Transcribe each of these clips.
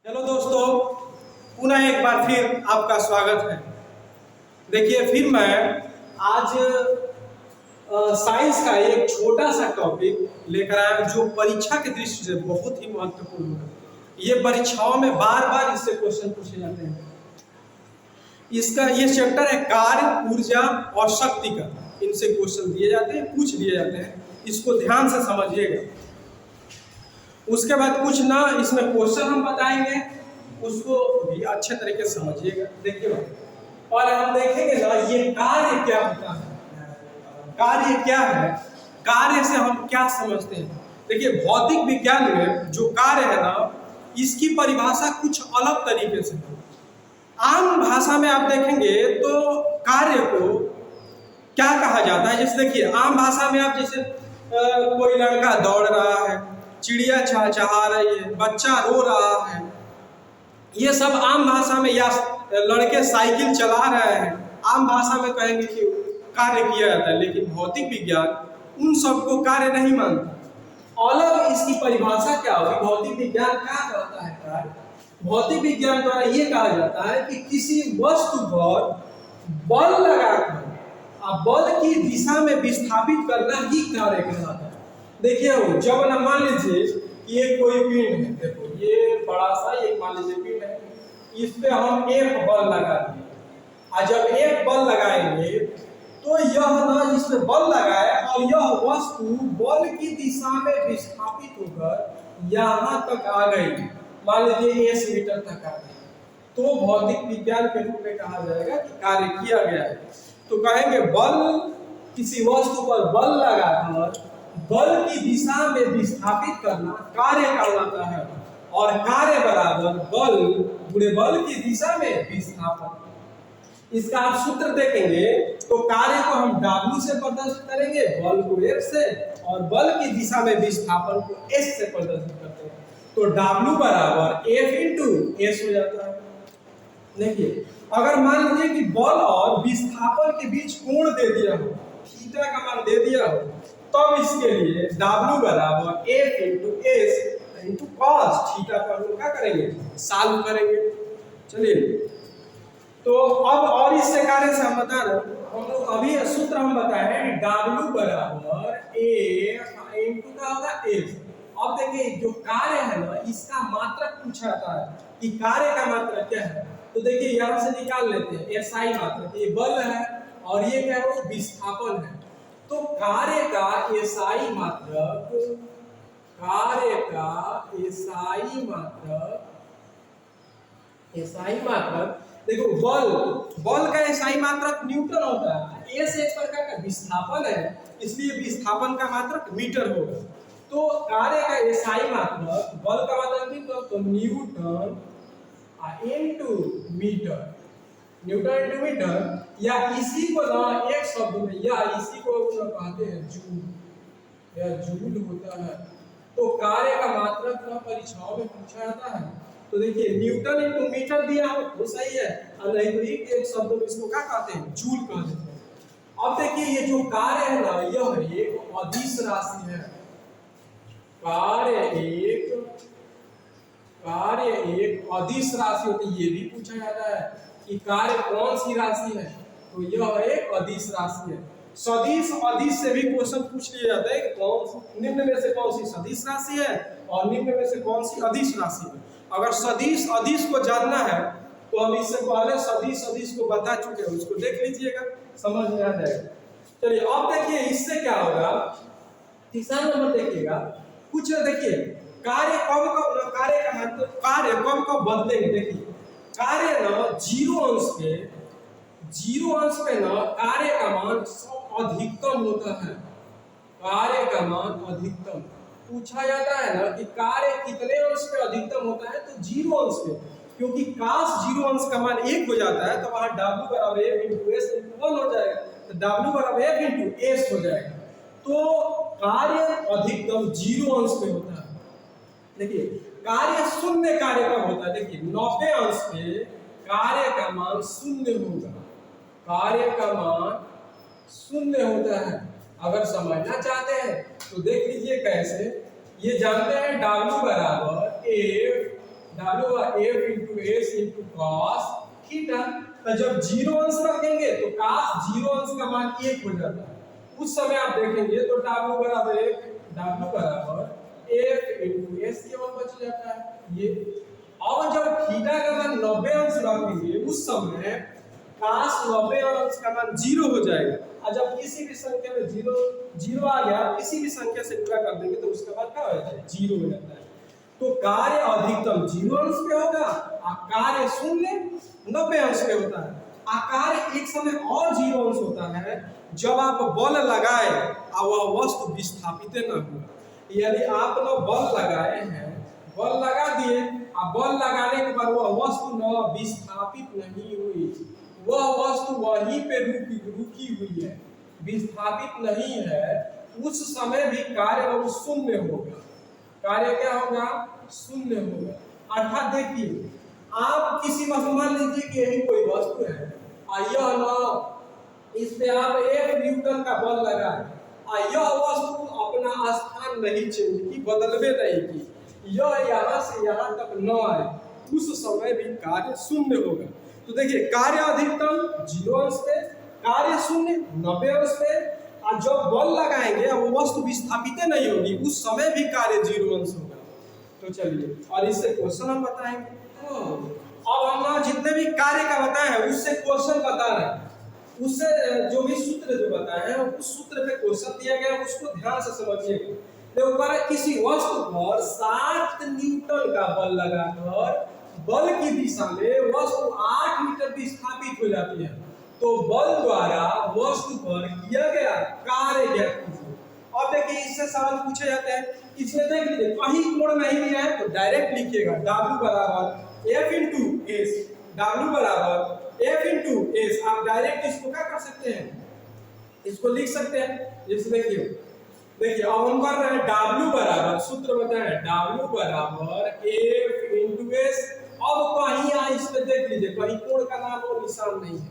Hello दोस्तों, पुनः एक बार फिर आपका स्वागत है। देखिए, फिर मैं आज साइंस का एक छोटा सा टॉपिक लेकर आया जो परीक्षा के दृष्टि से बहुत ही महत्वपूर्ण है। ये परीक्षाओं में बार बार इससे क्वेश्चन पूछे जाते हैं। इसका ये चैप्टर है कार्य, ऊर्जा और शक्ति का। इनसे क्वेश्चन दिए जाते हैं, पूछ लिए जाते हैं। इसको ध्यान से समझिएगा। उसके बाद कुछ ना इसमें क्वेश्चन हम बताएंगे, उसको भी अच्छे तरीके से समझिएगा। देखिए, और हम देखेंगे ना ये कार्य क्या होता है, कार्य क्या है, कार्य से हम क्या समझते हैं। देखिए, भौतिक विज्ञान में जो कार्य है ना, इसकी परिभाषा कुछ अलग तरीके से है। आम भाषा में आप देखेंगे तो कार्य को क्या कहा जाता है। जैसे देखिए, आम भाषा में आप जैसे कोई लड़का दौड़ रहा है, चिड़िया चहचहा रही है, बच्चा रो रहा है, ये सब आम भाषा में, या लड़के साइकिल चला रहे हैं, आम भाषा में कहेंगे कि कार्य किया जाता है। लेकिन भौतिक विज्ञान उन सबको कार्य नहीं मानता। अलग इसकी परिभाषा क्या होगी, भौतिक विज्ञान क्या कहता है कार्य। भौतिक विज्ञान द्वारा ये कहा जाता है कि किसी वस्तु पर बल लगाकर बल की दिशा में विस्थापित करना ही कार्य कहलाता है। देखिए, जब न मान लीजिए ये कोई पिंड है, देखो ये बड़ा सा एक मान लीजिए पिंड है, इस पे हम एक बल लगा दिए, और जब एक बल लगाएंगे तो यह ना इस पे बल लगाए और यह वस्तु बल की दिशा में विस्थापित होकर यहाँ तक आ गई, मान लीजिए 1 मीटर तक आ गई, तो भौतिक विज्ञान के रूप में कहा जाएगा कि कार्य किया गया है। तो कहेंगे बल, किसी वस्तु पर बल लगाकर बल की दिशा में विस्थापित करना कार्य कहलाता है। और कार्य बराबर बल गुणे बल की दिशा में विस्थापन। इसका आप सूत्र देखेंगे तो कार्य को हम W से प्रदर्शित करेंगे, बल को F से, और बल की दिशा में विस्थापन को S से प्रदर्शित करते हैं। तो W बराबर F इंटू S हो जाता है। देखिए, अगर मान लीजिए कि बल और विस्थापन के बीच कोण दे दिया हो, थीटा का मान दे दिया हो, तब इसके लिए W बराबर F into S into cos theta का हम क्या करेंगे, सॉल्व करेंगे। चलिए, तो अब और इससे कार्य से हम बता रहे हैं, हम लोग अभी सूत्र हम बताए हैं कि W बराबर F इंटू क्या होगा S। अब देखिए, जो कार्य है ना, इसका मात्रक पूछा जाता है कि कार्य का मात्रक क्या है। तो देखिए, यहाँ से निकाल लेते हैं SI मात्रक, ये बल है और ये क्या है, विस्थापन है। तो कार्य का SI मात्रक, कार्य का SI मात्रक देखो, बल का SI मात्रक न्यूटन होता है। S एक प्रकार का विस्थापन है, इसलिए विस्थापन का मात्रक मीटर होगा। तो कार्य का SI मात्रक, बल का मात्रक मीटर, तो newton into metre, newton into metre, या इसी को ना एक शब्द में, या इसी को कहते हैं जूल, या जूल होता है। तो कार्य का मात्रक ना परीक्षाओं में पूछा जाता है। तो देखिए, न्यूटन इनटू मीटर दिया हो तो सही है, और नहीं तो एक शब्द में इसको क्या कहते हैं, जूल कहते हैं। अब देखिए, ये जो कार्य है ना, यह एक अदिश राशि है। कार्य एक अदिश राशि होती है। ये भी पूछा जाता है कि कार्य कौन सी राशि है, तो यह एक अदिश राशि है। सदिश अदिश से भी क्वेश्चन पूछ लिया जाता है कि कौन निम्न में से कौन सी सदिश राशि है और निम्न में से कौन सी अदिश राशि है। अगर सदिश अदिश को जानना है तो हम इससे पहले सदिश अदिश को बता चुके हैं, उसको देख लीजिएगा, समझ में आ जाएगा। चलिए, अब देखिए इससे क्या होगा, तीसरा नंबर देखिएगा। कुछ देखिए, कार्य का मतलब कार्य कब बदलेंगे। देखिए, कार्य ना जीरो अंश पे ना कार्य का मान अधिकतम होता है। कार्य का मान अधिकतम पूछा जाता है ना कि कार्य कितने अंश पे अधिकतम होता है, तो 0 अंश पे, क्योंकि काश 0 अंश का मान 1 हो जाता है तो वहां W बराबर F इंटू S इंटू 1 हो जाएगा, तो W बराबर F इंटू S हो जाएगा। तो कार्य अधिकतम 0 अंश पे होता है। देखिए, कार्य शून्य कार्य का होता है। देखिए, 90 अंश पे कार्य का मान 0 होगा, कार्य का मान 0 होता है। अगर समझना चाहते हैं तो देख लीजिए कैसे। ये जानते हैं W बराबर W F into S into cos theta. तो जब 0 अंश रखेंगे तो cos 0 अंश का मान 1 हो जाता है। उस समय आप देखेंगे तो W बराबर F into S केवल बच जाता है ये। और जब थीटा का मान 90 अंश रखेंगे उस समय cos 90 अंश का मान 0 हो जाएगा। और जब किसी भी संख्या में 0 आ गया, किसी भी संख्या से गुणा कर देंगे तो उसका मान क्या हो जाता है? 0 हो जाता है। तो कार्य अधिकतम 0 अंश पे होगा और कार्य शून्य 90 अंश पे होता है। कार्य एक समय और 0 अंश होता है जब आप बल लगाए और वह वस्तु विस्थापित न हो। यदि आप लोग बल लगाए हैं, बल लगा दिए और बल लगाने के बाद वह वस्तु न विस्थापित नहीं हुई, वह वस्तु वहीं पे रुकी हुई है, विस्थापित नहीं है, उस समय भी कार्य शून्य होगा। कार्य क्या होगा? शून्य होगा। अर्थात देखिए, आप किसी वस्तु, मान लीजिए कि यही कोई वस्तु है और यह न इस पे आप 1 न्यूटन का बल लगाए और यह वस्तु अपना स्थान नहीं चेंज की, बदलवे नहीं की, यह यहाँ से यहाँ तक न आए, उस समय भी कार्य शून्य होगा। तो देखिए, कार्य अधिकतम 0 अंश पे, कार्य शून्य 90 अंश पे, और जब बल लगाएंगे वो वस्तु विस्थापित नहीं होगी, उस समय भी कार्य 0 अंश होगा। तो चलिए, और इससे क्वेश्चन हम बताएंगे। अब हम जितने भी कार्य का बताए हैं उससे क्वेश्चन बता रहे हैं, उससे जो भी सूत्र जो बताए हैं उस सूत्र पे क्वेश्चन दिया गया है, उसको ध्यान से समझिएगा। देखो, किसी वस्तु पर 7 न्यूटन का बल लगाकर बल की दिशा में वस्तु 8 मीटर विस्थापित हो जाती है, तो बल द्वारा वस्तु पर किया गया कार्य ज्ञात कीजिए। अब देखिए, इससे सवाल पूछे जाते हैं, इसमें देख लीजिए कहीं कोण नहीं दिया है तो डायरेक्ट लिखिएगा W बराबर F into S, W बराबर F into S। आप डायरेक्ट इसको क्या कर सकते हैं? इसको लिख सकते हैं। जैसे देखिए अब हम कर रहे हैं W बराबर, सूत्र बताएं, W बराबर F into S। अब कहीं यहाँ इसमें देख लीजिए कहीं कोण का नाम और निशान नहीं है,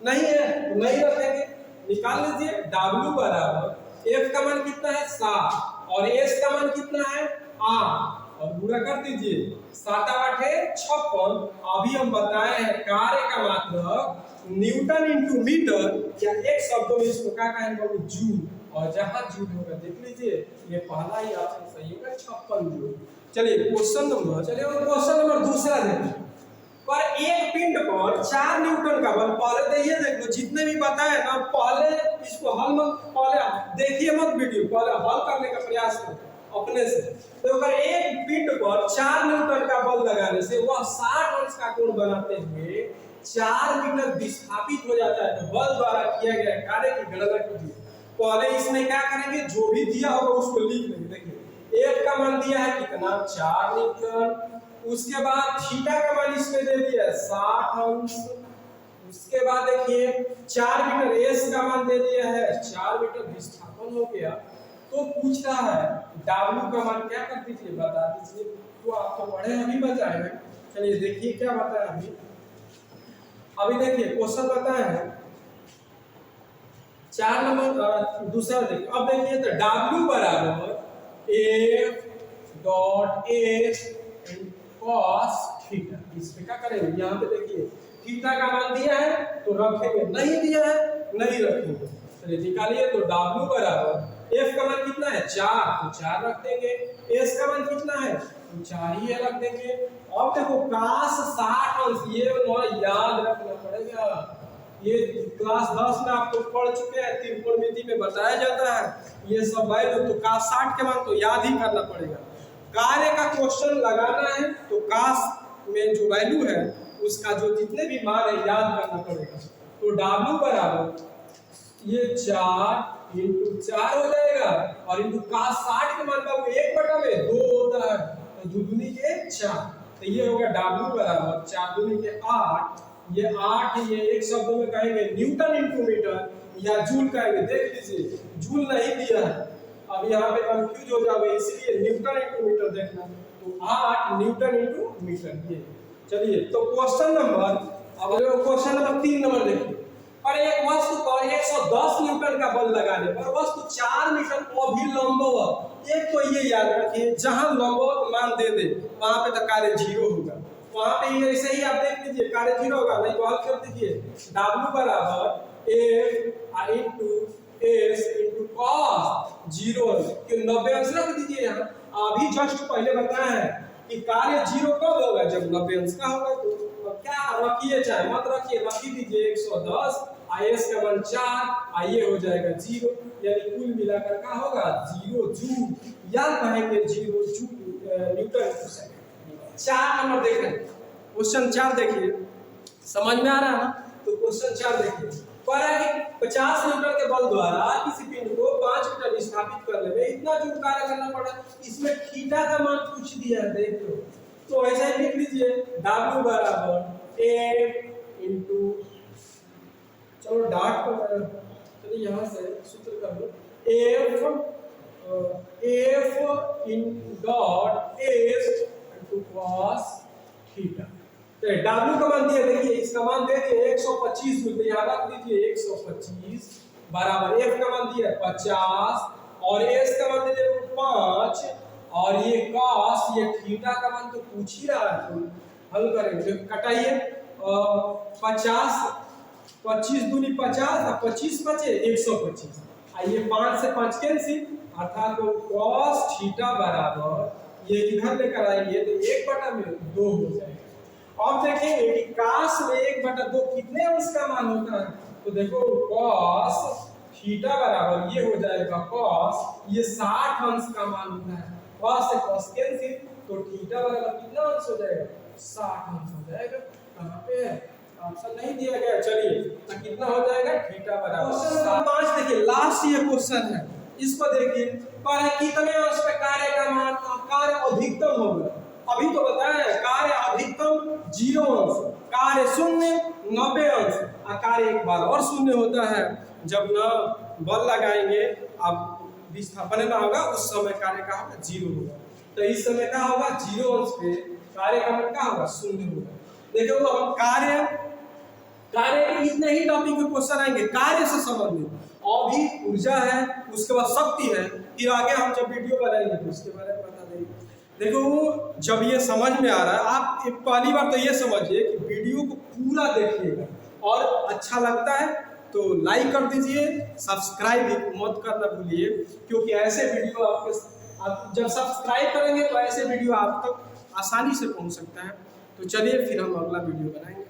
नहीं है तो नहीं रखेंगे, निकाल लीजिए। W बराबर F का मान कितना है? 7 और S का मान कितना है? 8 और गुणा कर दीजिए, 7 8 56। अभी हम बताए हैं कार्य का मतलब न्यूटन इंटू मीटर, या एक शब्दों में इसको क्या कहेंगे? जूल। और जहां जूल होगा देख लीजिए, ये पहला ही ऑप्शन सही होगा, 56 जूल। चलिए क्वेश्चन नंबर दूसरा देखिए। पर एक पिंड पर 4 न्यूटन का बल, पहले देखिए, देख लो जितने भी बताए ना, पहले इसको हल मत, पहले देखिए मत वीडियो, पहले हल करने का प्रयास करो अपने से। तो अगर एक पिंड पर 4 न्यूटन का बल लगाने से वह 60 अंश का कोण बनाते हुए 4 मीटर विस्थापित हो जाता है, तो बल द्वारा किया गया कार्य की गणना कीजिए। पहले इसमें क्या करेंगे? जो भी दिया होगा उसको लिख लेंगे। देखिए, एक का मान दिया है कितना? 4 न्यूटन। उसके बाद थीटा का मान इसमें दे दिया 60 अंश। उसके बाद देखिए 4 मीटर एस का मान दे दिया है 4 मीटर विस्थापन हो गया। तो पूछ रहा है W का मान क्या कर दीजिए, बता दीजिए। तो आप तो पढ़े अभी बताए हैं, चलिए देखिए क्या बताया अभी देखिए क्वेश्चन बताया है 4 नंबर दूसरा देखिए। अब देखिए तो W बराबर F dot S cos theta. इसमें क्या करेंगे? यहाँ पे देखिए थीटा का मान दिया है तो रखेंगे, नहीं दिया है नहीं रखेंगे। चलिए निकालिए। तो W बराबर F का मान कितना है? 4, तो 4 रख देंगे। S का मान कितना है? तो 4 ही रख देंगे। अब देखो cos 60 अंश, ये याद रखना पड़ेगा। ये क्लास 10 में आप तो पढ़ चुके हैं, त्रिकोणमिति में बताया जाता है ये सब वैल्यू। तो cos 60 के मान तो याद ही करना पड़ेगा। कार्य का क्वेश्चन लगाना है तो cos में जो वैल्यू है उसका जो जितने भी मान है याद करना पड़ेगा। तो W बराबर ये 4 इंटू 4 हो जाएगा, और इंटू cos 60 के मान का 1 में 2 होता है, तो 2 दूनी के 4। तो ये होगा W बराबर 4 दूनी के 8। ये 8 ये एक शब्द में कहेंगे न्यूटन इंटू मीटर या जूल कहेंगे। देख लीजिए जूल नहीं दिया है, अब यहाँ पे कंफ्यूज हो जाओगे, इसलिए न्यूटन इंटू मीटर देखना। तो 8 न्यूटन इंटू मीटर ये। चलिए तो क्वेश्चन नंबर, अब क्वेश्चन नंबर 3 नंबर देखिए। और एक वस्तु पर 110 न्यूटन का बल लगाने पर वस्तु 4 मीटर अभिलंबवत एक तो ये याद रखिए, जहां लंबवत मान दे दे वहां पे तो कार्य 0 होगा। वहां पे ये ऐसे ही आप देख लीजिए कार्य 0 होगा, नहीं तो हल कर दीजिए W बराबर F into S into cos 0 कि 90 अंश रख दीजिए यहाँ। अभी जस्ट पहले बताया है कि कार्य 0 कब होगा, जब 90 अंश का होगा। तो क्या रखिए चाहे मत रखिए, रखी दीजिए 110 IS का मान 4 आइए हो जाएगा 0, यानी कुल मिलाकर क्या होगा 0 जूल, या कहेंगे 0 जूल न्यूटन प्रति सेकंड। 4 नंबर देखें, क्वेश्चन 4 देखिए, समझ में आ रहा है ना। तो क्वेश्चन 4 देखिए, कह रहा है कि 50 न्यूटन के बल द्वारा किसी पिंड को 5 मीटर विस्थापित करने में इतना जूल कार्य करना पड़ा। इसमें थीटा का मान पूछ दिया है, देख लो। तो ऐसा ही लिख लीजिए W बराबर F इंटू, चलो डॉट को चलिए यहाँ से सूत्र कर लो, F in dot S into cos theta. तो W का मान दिया, देखिए इसका मान दे दिए 125 मिलते, यहाँ रख दीजिए 125 बराबर F का मान दिया 50 और S का मान दे दिए 5 और ये cos, ये थीटा का मान तो पूछ ही रहा है। तो हल करेंगे, कटाइए 50 25 दूनी 50 और 25 बचे 125, आइए 5 से 5 कैंसिल, अर्थात तो cos थीटा बराबर ये इधर लेकर आएंगे तो 1/2 हो जाएगा। अब देखेंगे कि cos में 1/2 कितने अंश का मान होता है। तो देखो cos थीटा बराबर ये हो जाएगा cos, ये 60 अंश का मान होता है। cos से cos कैंसिल, तो थीटा बराबर कितना अंश हो जाएगा 60 अंश हो जाएगा। कहां पे है, ऑप्शन नहीं दिया गया। चलिए तो कितना हो जाएगा थीटा बराबर। क्वेश्चन 5 देखिए, लास्ट ये क्वेश्चन है, इसको देखिए पर है कितने अंश पे कार्य का मान कार्य अधिकतम होगा। अभी तो बताया कार्य अधिकतम 0 अंश, कार्य 0 90 अंश, और कार्य एक बार और 0 होता है जब न बल लगाएंगे, अब विस्थापन ना होगा उस समय कार्य का होगा 0 होगा। तो इस समय क्या होगा 0 अंश पे कार्य का मान क्या होगा 0 होगा। देखो तो हम कार्य के इतने ही टॉपिक में क्वेश्चन आएंगे कार्य से संबंधित, अभी ऊर्जा है, उसके बाद शक्ति है, फिर आगे हम जब वीडियो बनाएंगे तो उसके बारे में बता देंगे। देखो जब ये समझ में आ रहा है, आप एक पहली बार तो ये समझिए कि वीडियो को पूरा देखिएगा और अच्छा लगता है तो लाइक कर दीजिए, सब्सक्राइब मत करना भूलिए, क्योंकि ऐसे वीडियो आप जब सब्सक्राइब करेंगे तो ऐसे वीडियो आप तक आसानी से पहुंच सकता है। तो चलिए फिर हम अगला वीडियो बनाएंगे।